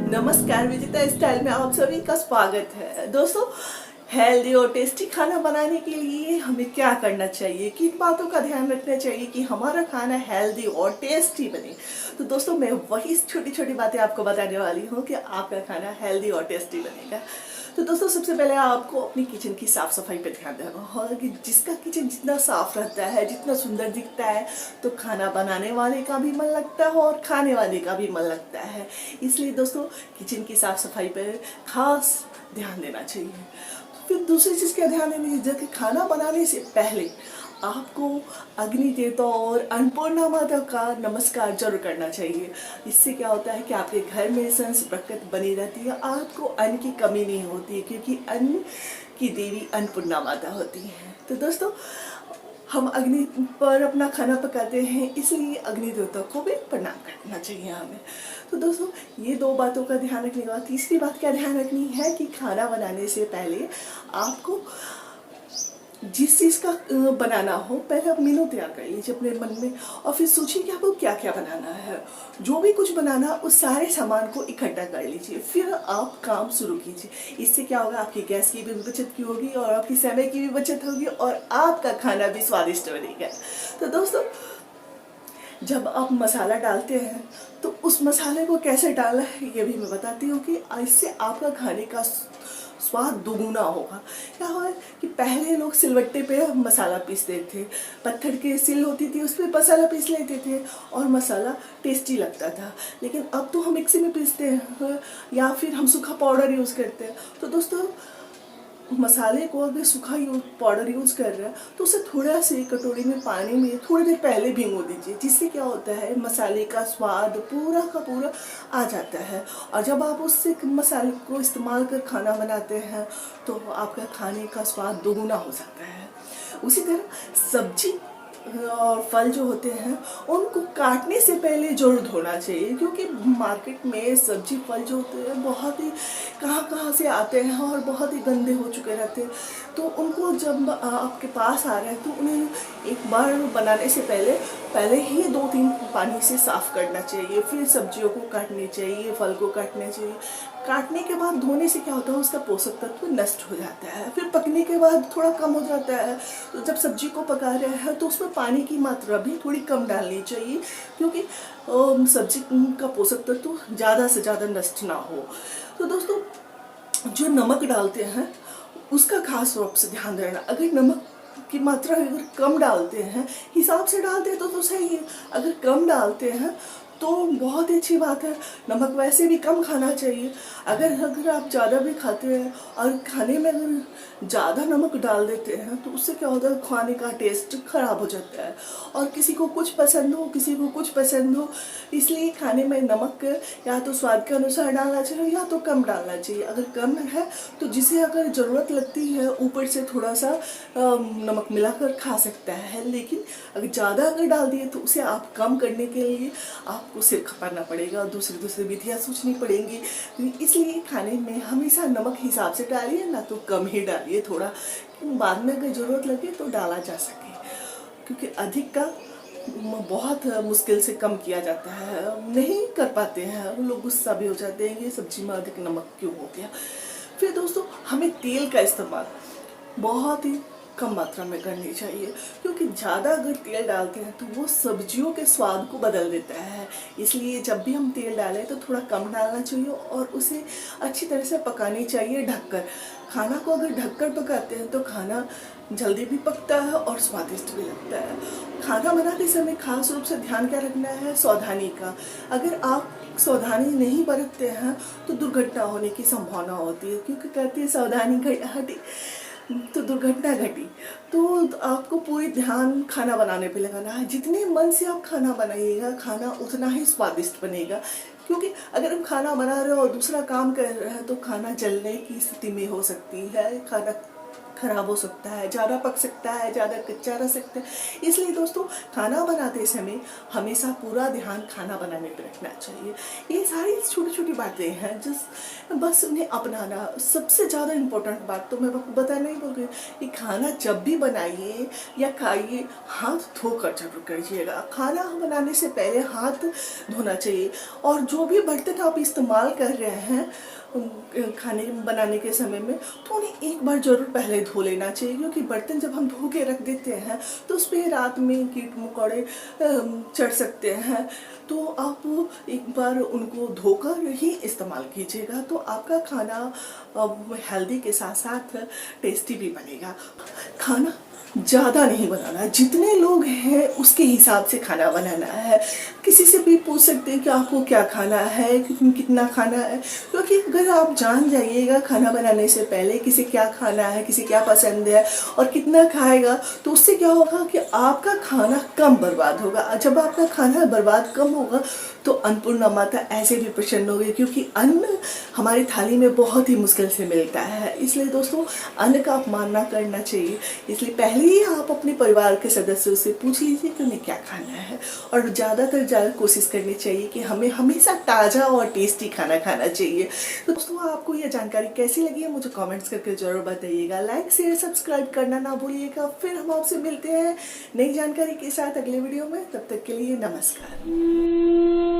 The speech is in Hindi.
नमस्कार, विजिता स्टाइल में आप सभी का स्वागत है। दोस्तों, हेल्दी और टेस्टी खाना बनाने के लिए हमें क्या करना चाहिए, किन बातों का ध्यान रखना चाहिए कि हमारा खाना हेल्दी और टेस्टी बने। तो दोस्तों, मैं वही छोटी छोटी बातें आपको बताने वाली हूँ कि आपका खाना हेल्दी और टेस्टी बनेगा। तो दोस्तों, सबसे पहले आपको अपनी किचन की साफ सफाई पर ध्यान देना होगा कि जिसका किचन जितना साफ रहता है, जितना सुंदर दिखता है, तो खाना बनाने वाले का भी मन लगता है और खाने वाले का भी मन लगता है। इसलिए दोस्तों, किचन की साफ सफाई पर खास ध्यान देना चाहिए। फिर दूसरी चीज़ क्या ध्यान देनी चाहिए कि खाना बनाने से पहले आपको अग्नि देवता और अन्नपूर्णा माता का नमस्कार जरूर करना चाहिए। इससे क्या होता है कि आपके घर में संस बरकत बनी रहती है, आपको अन्न की कमी नहीं होती है, क्योंकि अन्न की देवी अन्नपूर्णा माता होती है। तो दोस्तों, हम अग्नि पर अपना खाना पकाते हैं, इसलिए अग्नि देवता को भी प्रणाम करना चाहिए हमें। तो दोस्तों, ये दो बातों का ध्यान रखने के बाद तीसरी बात क्या ध्यान रखनी है कि खाना बनाने से पहले आपको जिस चीज़ का बनाना हो, पहले आप मेनू तैयार कर लीजिए अपने मन में और फिर सोचिए कि आपको क्या क्या बनाना है। जो भी कुछ बनाना, उस सारे सामान को इकट्ठा कर लीजिए, फिर आप काम शुरू कीजिए। इससे क्या होगा, आपकी गैस की भी बचत की होगी और आपकी समय की भी बचत होगी और आपका खाना भी स्वादिष्ट बनेगा। तो दोस्तों, जब आप मसाला डालते हैं तो उस मसाले को कैसे डालना है ये भी मैं बताती हूँ कि इससे आपका खाने का स्वाद दुगुना होगा। क्या है कि पहले लोग सिलवट्टे पे मसाला पीसते थे, पत्थर की सिल होती थी, उस पर मसाला पीस लेते थे और मसाला टेस्टी लगता था। लेकिन अब तो हम मिक्सी में पीसते हैं या फिर हम सूखा पाउडर यूज़ करते हैं। तो दोस्तों, मसाले को अगर सूखा पाउडर यूज़ कर रहे हैं तो उसे थोड़ा से कटोरी में पानी में थोड़ी देर पहले भिगो दीजिए, जिससे क्या होता है मसाले का स्वाद पूरा का पूरा आ जाता है। और जब आप उससे मसाले को इस्तेमाल कर खाना बनाते हैं तो आपका खाने का स्वाद दोगुना हो जाता है। उसी तरह सब्जी और फल जो होते हैं उनको काटने से पहले जरूर धोना चाहिए, क्योंकि मार्केट में सब्जी फल जो होते हैं बहुत ही कहाँ कहाँ से आते हैं और बहुत ही गंदे हो चुके रहते हैं। तो उनको जब आपके पास आ रहे हैं तो उन्हें एक बार बनाने से पहले पहले ही 2-3 पानी से साफ करना चाहिए, फिर सब्जियों को काटनी चाहिए, फल को काटना चाहिए। काटने के बाद धोने से क्या होता है, उसका पोषक तत्व नष्ट हो जाता है, फिर पकने के बाद थोड़ा कम हो जाता है। तो जब सब्जी को पका रहे हैं तो उसमें पानी की मात्रा भी थोड़ी कम डालनी चाहिए, क्योंकि सब्जी का पोषक तत्व ज़्यादा से ज़्यादा नष्ट ना हो। तो दोस्तों, जो नमक डालते हैं उसका खास रूप से ध्यान देना। अगर नमक की मात्रा अगर कम डालते हैं, हिसाब से डालते हैं तो सही है, अगर कम डालते हैं तो बहुत ही अच्छी बात है। नमक वैसे भी कम खाना चाहिए। अगर अगर आप ज़्यादा भी खाते हैं और खाने में अगर ज़्यादा नमक डाल देते हैं तो उससे क्या होता है, खाने का टेस्ट खराब हो जाता है और किसी को कुछ पसंद हो, किसी को कुछ पसंद हो। इसलिए खाने में नमक या तो स्वाद के अनुसार डालना चाहिए या तो कम डालना चाहिए। अगर कम है तो जिसे अगर ज़रूरत लगती है ऊपर से थोड़ा सा नमक मिलाकर खा सकता है, लेकिन अगर ज़्यादा अगर डाल दिए तो उसे आप कम करने के लिए आपको सिर खपाना पड़ेगा और दूसरी विधियाँ सोचनी पड़ेंगी। इसलिए खाने में हमेशा नमक हिसाब से डालिए, ना तो कम ही डालिए थोड़ा, बाद में अगर ज़रूरत लगे तो डाला जा सके, क्योंकि अधिक का बहुत मुश्किल से कम किया जाता है, नहीं कर पाते हैं लोग, गुस्सा भी हो जाते हैं ये सब्जी में अधिक नमक क्यों हो गया। फिर दोस्तों, हमें तेल का इस्तेमाल बहुत ही कम मात्रा में करनी चाहिए, क्योंकि ज़्यादा अगर तेल डालते हैं तो वो सब्जियों के स्वाद को बदल देता है। इसलिए जब भी हम तेल डालें तो थोड़ा कम डालना चाहिए और उसे अच्छी तरह से पकानी चाहिए ढककर। खाना को अगर ढककर पकाते हैं तो खाना जल्दी भी पकता है और स्वादिष्ट भी लगता है। खाना बनाते समय खास रूप से ध्यान क्या रखना है, सावधानी का। अगर आप सावधानी नहीं बरतते हैं तो दुर्घटना होने की संभावना होती है, क्योंकि कहते हैं सावधानी हटी तो दुर्घटना घटी। तो आपको पूरी ध्यान खाना बनाने पे लगाना है। जितने मन से आप खाना बनाइएगा, खाना उतना ही स्वादिष्ट बनेगा। क्योंकि अगर हम खाना बना रहे हैं और दूसरा काम कर रहे हैं तो खाना जलने की स्थिति में हो सकती है, खाना खराब हो सकता है, ज़्यादा पक सकता है, ज़्यादा कच्चा रह सकता है। इसलिए दोस्तों खाना बनाते समय हमेशा पूरा ध्यान खाना बनाने पर रखना चाहिए। ये सारी छोटी छोटी बातें हैं जिस बस उन्हें अपनाना। सबसे ज़्यादा इम्पोर्टेंट बात तो मैं बताना ही भूल गई कि खाना जब भी बनाइए या खाइए हाथ धोकर जरूर करिएगा। खाना बनाने से पहले हाथ धोना चाहिए। और जो भी बर्तन आप इस्तेमाल कर रहे हैं खाने बनाने के समय में, तो उन्हें एक बार जरूर पहले धो लेना चाहिए, क्योंकि बर्तन जब हम धो के रख देते हैं तो उस पर रात में कीट मकोड़े चढ़ सकते हैं। तो आप एक बार उनको धोकर ही इस्तेमाल कीजिएगा, तो आपका खाना हेल्दी के साथ साथ टेस्टी भी बनेगा। खाना ज़्यादा नहीं बनाना है, जितने लोग हैं उसके हिसाब से खाना बनाना है। किसी से भी पूछ सकते हैं कि आपको क्या खाना है, कितना खाना है, क्योंकि अगर आप जान जाइएगा खाना बनाने से पहले किसे क्या खाना है, किसे क्या पसंद है और कितना खाएगा, तो उससे क्या होगा कि आपका खाना कम बर्बाद होगा। जब आपका खाना बर्बाद कम होगा तो अन्नपूर्णा माता ऐसे भी प्रसन्न होगी, क्योंकि अन्न हमारी थाली में बहुत ही मुश्किल से मिलता है। इसलिए दोस्तों अन्न का अपमान ना करना चाहिए। इसलिए पहले ही आप अपने परिवार के सदस्यों से पूछ लीजिए कि उन्हें क्या खाना है, और ज़्यादातर ज़्यादा कोशिश करनी चाहिए कि हमें हमेशा ताज़ा और टेस्टी खाना खाना चाहिए। तो दोस्तों आपको यह जानकारी कैसी लगी है मुझे कमेंट्स करके ज़रूर बताइएगा। लाइक शेयर सब्सक्राइब करना ना भूलिएगा। फिर हम आपसे मिलते हैं नई जानकारी के साथ अगले वीडियो में। तब तक के लिए नमस्कार।